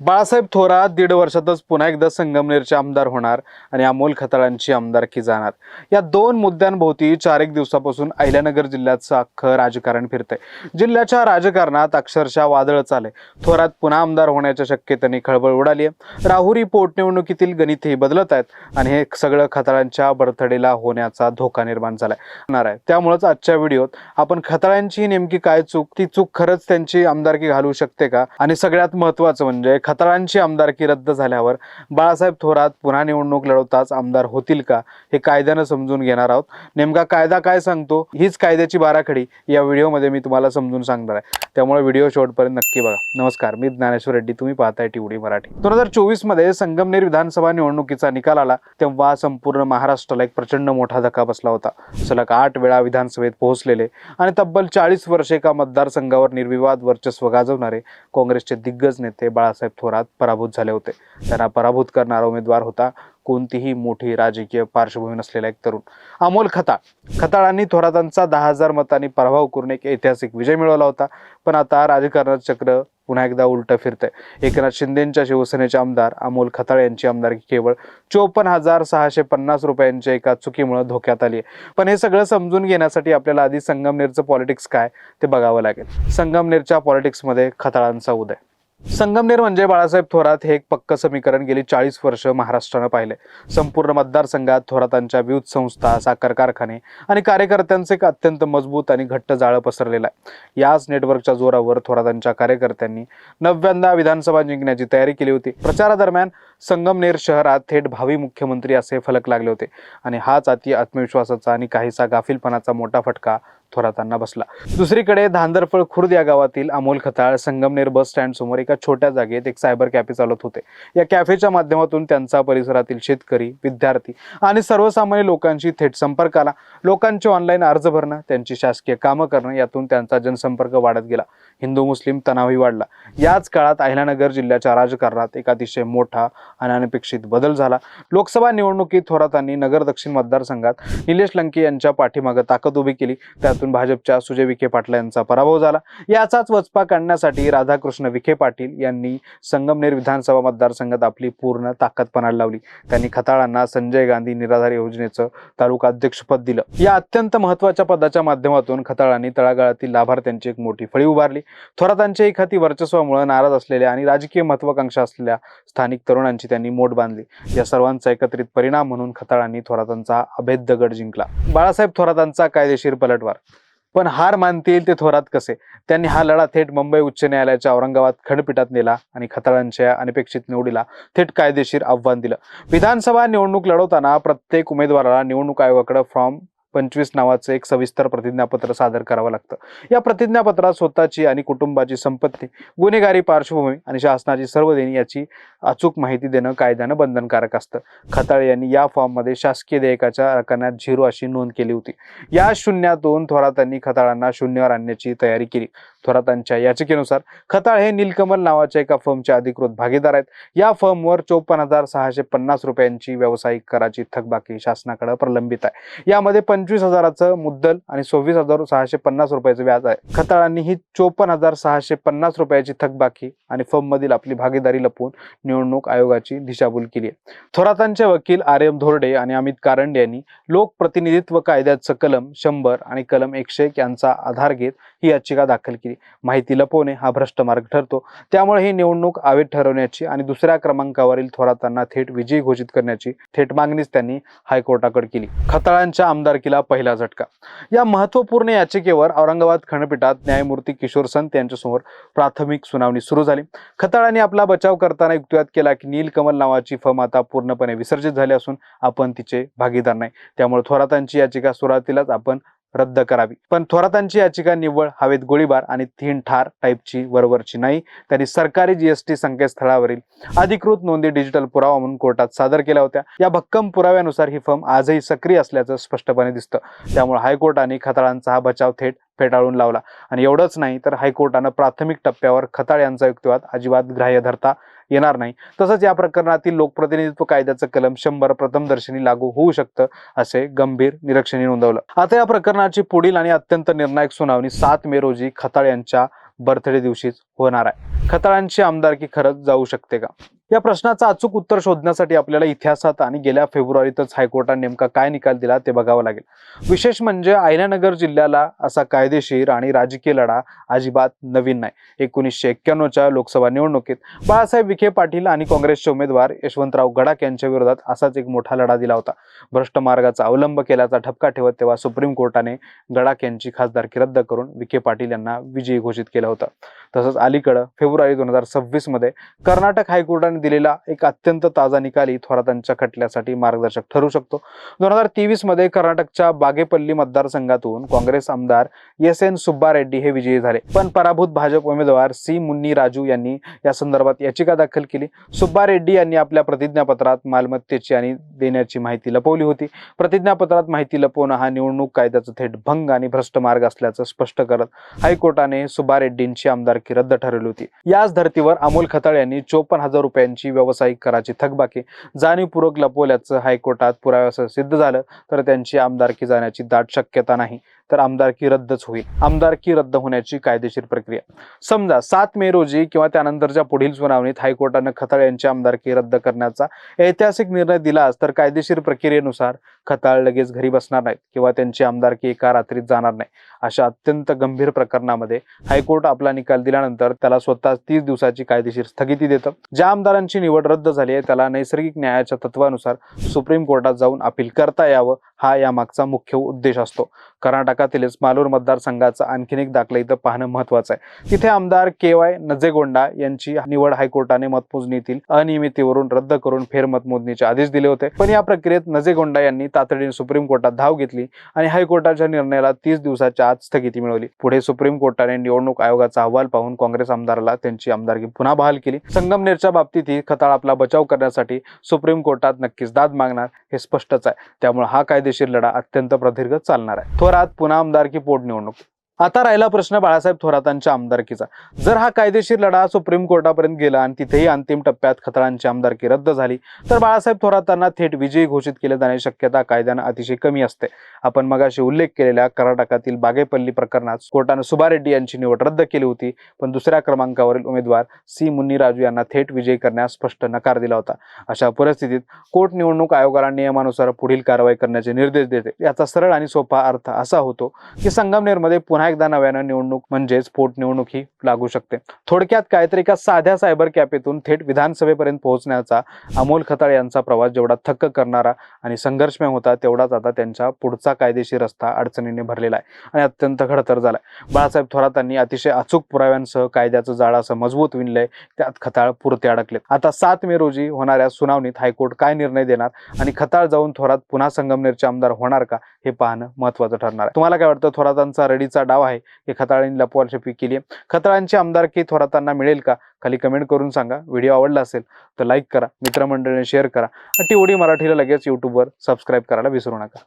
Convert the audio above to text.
बाळासाहेब थोरात 1.5 वर्षातच पुन्हा एकदा संगमनेरचे आमदार होणार आणि अमोल खताळांची आमदारकी जाणार। या दोन मुद्द्यांभोवती 4 दिवसापासून अहिल्यानगर जिल्ह्याचं अख्खं राजकारण फिरतंय। जिल्ह्याच्या राजकारणात अक्षरशः वादळच आलंय। थोरात पुन्हा आमदार होण्याच्या शक्यतेने खळबळ उडाली आहे। राहुरी पोटनिवडणुकीतील गणितही बदलत आहेत आणि हे सगळं खताळांच्या बर्थडेला होण्याचा धोका निर्माण झालाय। त्यामुळेच आजच्या व्हिडिओत आपण खताळांची नेमकी काय चूक, ती चूक खरंच त्यांची आमदारकी घालवू शकते का, आणि सगळ्यात महत्त्वाचं म्हणजे खताळांची आमदारकी रद्द झाल्यावर बाळासाहेब थोरात पुन्हा निवडणूक लढवताच आमदार होतील का, हे कायद्यानं समजून घेणार आहोत। नेमका कायदा काय सांगतो, हीच कायद्याची बाराखडी या व्हिडिओमध्ये मी तुम्हाला समजून सांगणार आहे, त्यामुळे व्हिडिओ शेवटपर्यंत नक्की बघा। नमस्कार, मी ज्ञानेश्वर रेड्डी, तुम्ही पाहताय टीव्ही मराठी। 2024 मध्ये संगमनेर विधानसभा निवडणुकीचा निकाल आला तेव्हा संपूर्ण महाराष्ट्राला एक प्रचंड मोठा धक्का बसला होता। सलग 8 वेळा विधानसभेत पोहोचलेले आणि तब्बल 40 वर्षे एका मतदारसंघावर निर्विवाद वर्चस्व गाजवणारे काँग्रेसचे दिग्गज नेते बाळासाहेब थोरात पराभूत झाले होते। त्यांना पराभूत करणारा उमेदवार होता कोणतीही मोठी राजकीय पार्श्वभूमी नसलेला एक तरुण अमोल खताळ। खताळांनी थोरातांचा 10,000 मतांनी पराभव करून एक ऐतिहासिक विजय मिळवला होता। पण आता राजकारणाचं चक्र पुन्हा एकदा उलटं फिरतंय। एकनाथ शिंदेंच्या शिवसेनेचे आमदार अमोल खताळ यांची आमदारकी केवळ 54,650 रुपयांच्या एका चुकीमुळे धोक्यात आली आहे। पण हे सगळं समजून घेण्यासाठी आपल्याला आधी संगमनेरचं पॉलिटिक्स काय ते बघावं लागेल। संगमनेरच्या पॉलिटिक्समध्ये खताळांचा उदय। संगमनेर म्हणजे बाळासाहेब थोरात हे एक पक्क समीकरण गेली 40 वर्ष महाराष्ट्रानं पाहिले। संपूर्ण मतदारसंघात थोरातांच्या विविध संस्था, साखर कारखाने आणि कार्यकर्त्यांचे एक अत्यंत मजबूत आणि घट्ट जाळं पसरलेलं आहे। याच नेटवर्कच्या जोरावर थोरातांच्या कार्यकर्त्यांनी 9व्यांदा विधानसभा जिंकण्याची तयारी केली होती। प्रचारादरम्यान संगमनेर शहरात थेट भावी मुख्यमंत्री असे फलक लागले होते आणि हाच अति आत्मविश्वासाचा आणि काहीसा गाफीलपणाचा मोठा फटका थोरातांना बसला। दुसरीकडे धांदरफळ खुर्द या गावातील अमोल खताळ संगमनेर बस स्टँड समोर एका छोट्या जागेत एक सायबर कॅफे चालवत होते। या कॅफेच्या माध्यमातून त्यांचा परिसरातील शेतकरी, विद्यार्थी आणि सर्वसामान्य लोकांशी थेट संपर्क आला। लोकांचे ऑनलाईन अर्ज भरणं, त्यांची शासकीय कामं करणं, यातून त्यांचा जनसंपर्क वाढत गेला। हिंदू मुस्लिम तणावही वाढला। याच काळात अहिल्यानगर जिल्ह्याच्या राजकारणात एक अतिशय मोठा आणि अनपेक्षित बदल झाला। लोकसभा निवडणुकीत थोरातांनी नगर दक्षिण मतदारसंघात निलेश लंके यांच्या पाठीमागे ताकद उभी केली। त्यातून भाजपच्या सुजय विखे पाटील यांचा पराभव झाला। याचाच वचपा काढण्यासाठी राधाकृष्ण विखे पाटील यांनी संगमनेर विधानसभा मतदारसंघात आपली पूर्ण ताकद पणाला लावली। त्यांनी खताळांना संजय गांधी निराधार योजनेचं तालुका अध्यक्षपद दिलं। या अत्यंत महत्त्वाच्या पदाच्या माध्यमातून खताळांनी तळागाळातील लाभार्थ्यांची एक मोठी फळी उभारली। थोरातांच्या एक हाती वर्चस्वामुळे नाराज असलेल्या आणि राजकीय महत्त्वाकांक्षा असलेल्या स्थानिक तरुणांची त्यांनी मोठ बांधली। या सर्वांचा एकत्रित परिणाम म्हणून खताळांनी थोरातांचा अभेद्य गड जिंकला। बाळासाहेब थोरातांचा कायदेशीर पलटवार। पण हार मानतील ते थोरात कसे? त्यांनी हा लढा थेट मुंबई उच्च न्यायालयाच्या औरंगाबाद खंडपीठात नेला आणि खताळांच्या अनपेक्षित निवडीला थेट कायदेशीर आव्हान दिलं। विधानसभा निवडणूक लढवताना प्रत्येक उमेदवाराला निवडणूक आयोगाकडे फॉर्म 25 नावाचं एक सविस्तर प्रतिज्ञापत्र सादर करावं लागतं। या प्रतिज्ञापत्रात स्वतःची आणि कुटुंबाची संपत्ती, गुन्हेगारी पार्श्वभूमी आणि शासनाची सर्व देणी याची अचूक माहिती देणं कायद्यानं बंधनकारक असतं। खताळ यांनी या फॉर्ममध्ये शासकीय देयकाच्या रकण्यात 0 अशी नोंद केली होती। या शून्यातून थोरातांनी खताळांना शून्यावर आणण्याची तयारी केली। थोरातांच्या याचिकेनुसार खताळ हे नीलकमल नावाच्या एका फर्मचे अधिकृत भागीदार आहेत। या फर्मवर 54,650 रुपयांची व्यावसायिक कराची थकबाकी शासनाकडे प्रलंबित आहे। यामध्ये 25,000चं मुद्दल आणि 26,650 रुपयाचं व्याज आहे। खताळांनी ही 54,650 रुपयाची थकबाकी आणि फर्म मधील आपली भागीदारी लपवून निवडणूक आयोगाची दिशाभूल केली आहे। थोरातांचे वकील आर्यम धोरडे आणि अमित कारंडे यांनी लोकप्रतिनिधित्व कायद्याचं कलम 100 आणि कलम 101 यांचा आधार घेत ही याचिका दाखल केली। माहिती लपवणे हा भ्रष्ट मार्ग ठरतो, त्यामुळे ही निवडणूक अवैध ठरवण्याची आणि दुसऱ्या क्रमांकावरील थोरातांना थेट विजयी घोषित करण्याची थेट मागणीच त्यांनी हायकोर्टाकडे केली। खताळांच्या आमदारकीला पहिला झटका। या महत्त्वपूर्ण याचिकेवर औरंगाबाद खंडपीठात न्यायमूर्ती किशोर संत यांच्यासमोर प्राथमिक सुनावणी सुरू झाली। खताळांनी आपला बचाव करताना युक्तिवाद केला की नीलकमल नावाची फर्म आता पूर्णपणे विसर्जित झाली असून आपण तिचे भागीदार नाही, त्यामुळे थोरातांची याचिका सुरुवातीलाच आपण रद्द करावी। पण थोरातांची याचिका निव्वळ हवेत गोळीबार आणि तीन ठार टाईपची वरवरची नाही। त्यांनी सरकारी जीएसटी संकेतस्थळावरील अधिकृत नोंदी डिजिटल पुरावा म्हणून कोर्टात सादर केल्या होत्या। या भक्कम पुराव्यानुसार ही फर्म आजही सक्रिय असल्याचं स्पष्टपणे दिसतं। त्यामुळे हायकोर्टाने खताळांचा हा बचाव थेट फेटाळून लावला। आणि एवढंच नाही तर हायकोर्टानं प्राथमिक टप्प्यावर खताळ यांचा युक्तिवाद अजिबात ग्राह्य धरता येणार नाही। तसंच या प्रकरणातील लोकप्रतिनिधित्व कायद्याचं कलम 100 प्रथमदर्शनी लागू होऊ शकतं असे गंभीर निरीक्षणे नोंदवलं। आता या प्रकरणाची पुढील आणि अत्यंत निर्णायक सुनावणी 7 मे रोजी खताळ यांच्या बर्थडे दिवशीच होणार आहे. खताळांची आमदारकी खरंच जाऊ शकते का? या प्रश्नाचं अचूक उत्तर शोधण्यासाठी आपल्याला इतिहासात आणि गेल्या फेब्रुवारीतच हायकोर्टाने नेमका काय निकाल दिला ते बघावं लागेल. विशेष म्हणजे अहिल्यानगर जिल्ह्याला असा कायदेशीर आणि राजकीय लढा अजिबात नवीन नाही. 1991च्या लोकसभा निवडणुकीत बाळासाहेब विखे पाटील आणि काँग्रेसचे उमेदवार यशवंतराव गडाख यांच्या विरोधात असाच एक मोठा लढा दिला होता. भ्रष्ट मार्गाचा अवलंब केल्याचा ठपका ठेवत तेव्हा सुप्रीम कोर्टाने गडाख यांची खासदारकी रद्द करून विखे पाटील यांना विजयी घोषित केलं होतं. तसंच अलीकडे फेब्रुवारी 2026 मध्ये कर्नाटक हायकोर्टाने दिलेला एक अत्यंत ताजा निकाली थोरातांच्या खटल्यासाठी मार्गदर्शक ठरू शकतो. 2023 मध्ये कर्नाटकच्या बागेपल्ली मतदारसंघातून काँग्रेस आमदार एस.एन. सुब्बा रेड्डी हे विजयी झाले. पण पराभूत भाजप उमेदवार सी. मुन्नी राजू यांनी या संदर्भात याचिका दाखल केली. सुब्बा रेड्डी यांनी आपल्या प्रतिज्ञापत्रात मालमत्तेची आणि देण्याची माहिती लपवली होती. प्रतिज्ञापत्रात माहिती लपवणं हा निवडणूक कायद्याचा थेट भंग आणि भ्रष्ट मार्ग असल्याचं स्पष्ट करत हायकोर्टाने सुब्बा रेड्डींची आमदारकी रद्द ठरवली होती. याच धर्तीवर अमोल खताळ यांनी 54,000 रुपयांची व्यावसायिक कराची थकबाकी जाणीवपूर्वक लपवल्याचं हायकोर्टात पुराव्यासह सिद्ध झालं तर त्यांची आमदारकी जाण्याची दाट शक्यता नाही तर आमदारकी रद्दच होईल. आमदारकी रद्द होण्याची कायदेशीर प्रक्रिया. समजा 7 मे रोजी किंवा त्यानंतरच्या पुढील सुनावणीत हायकोर्टाने खताळ यांची आमदारकी रद्द करण्याचा ऐतिहासिक निर्णय दिलाच तर कायदेशीर प्रक्रियेनुसार खताळ लगेच घरी बसणार नाहीत किंवा त्यांची आमदारकी एका रात्रीत जाणार नाही. अशा अत्यंत गंभीर प्रकरणामध्ये हायकोर्ट आपला निकाल दिल्यानंतर त्याला स्वतः 30 दिवसाची कायदेशीर स्थगिती देतं. ज्या आमदारांची निवड रद्द झाली आहे त्याला नैसर्गिक न्यायाच्या तत्वानुसार सुप्रीम कोर्टात जाऊन अपील करता यावं हा यामागचा मुख्य उद्देश असतो. कर्नाटकातीलच मालूर मतदारसंघाचा आणखीन एक दाखला इथं पाहणं महत्वाचं आहे. तिथे आमदार के.वाय. नजेगोंडा यांची निवड हायकोर्टाने मतमोजणीतील अनियमिततेवरून रद्द करून फेरमतमोजणीचे आदेश दिले होते. पण या प्रक्रियेत नजेगोंडा यांनी तातडीने सुप्रीम कोर्टात धाव घेतली आणि हायकोर्टाच्या निर्णयाला 30 दिवसाच्या आत स्थगिती मिळवली. पुढे सुप्रीम कोर्टाने निवडणूक आयोगाचा अहवाल पाहून काँग्रेस आमदाराला त्यांची आमदारकी पुन्हा बहाल केली. संगमनेरच्या बाबतीतही खताळ आपला बचाव करण्यासाठी सुप्रीम कोर्टात नक्कीच दाद मागणार हे स्पष्टच आहे. त्यामुळे हा कायदेशीर लढा अत्यंत प्रदीर्घ चालणार आहे. थोरात पुन्हा आमदारकी पोटनिवडणूक. आता राहिला प्रश्न बाळासाहेब थोरातांच्या आमदारकीचा. जर हा कायदेशीर लढा सुप्रीम कोर्टापर्यंत गेला आणि तिथेही अंतिम टप्प्यात खताळांची आमदारकी रद्द झाली तर बाळासाहेब थोरातांना थेट विजयी घोषित केले जाण्याची शक्यता कायद्यानं अतिशय कमी असते. आपण मगाशी उल्लेख केलेल्या कर्नाटकातील बागेपल्ली प्रकरणात कोर्टाने सुब्बा रेड्डी यांची निवड रद्द केली होती, पण दुसऱ्या क्रमांकावरील उमेदवार सी. मुन्नी राजू यांना थेट विजयी करण्यास स्पष्ट नकार दिला होता. अशा परिस्थितीत कोर्ट निवडणूक आयोगाला नियमानुसार पुढील कारवाई करण्याचे निर्देश देते. याचा सरळ आणि सोपा अर्थ असा होतो की संगमनेरमध्ये पुन्हा एकदा नव्यानं निवडणूक म्हणजेच पोटनिवडणूक ही लागू शकते. थोडक्यात काहीतरी एका साध्या सायबर कॅफेतून थेट विधानसभेपर्यंत पोहोचण्याचा अमोल खताळ यांचा प्रवास जेवढा थक्क करणारा आणि संघर्षमय होता तेवढाच आता त्यांच्या पुढचा कायदेशीर रस्ता अडचणीने भरलेला आहे आणि अत्यंत खडतर झालाय. बाळासाहेब थोरातांनी अतिशय अचूक पुराव्यांसह कायद्याचं जाळं असं मजबूत विणलंय, त्यात खताळ पुरते अडकलेत. आता 7 मे रोजी होणाऱ्या सुनावणीत हायकोर्ट काय निर्णय देणार आणि खताळ जाऊन थोरात पुन्हा संगमनेरचे आमदार होणार का हे पाहणं महत्वाचं ठरणार आहे. तुम्हाला काय वाटतं? थोरातांचा रडीचा डाव आहे की खताळांनी लपवाछपी केली आहे? खताळांची आमदारकी थोरातांना मिळेल का? खाली कमेंट करून सांगा. व्हिडिओ आवडला असेल तर लाईक करा, मित्रमंडळीने शेअर करा. टीओडी मराठीला लगेच यूट्यूबवर सबस्क्राईब करायला विसरू नका.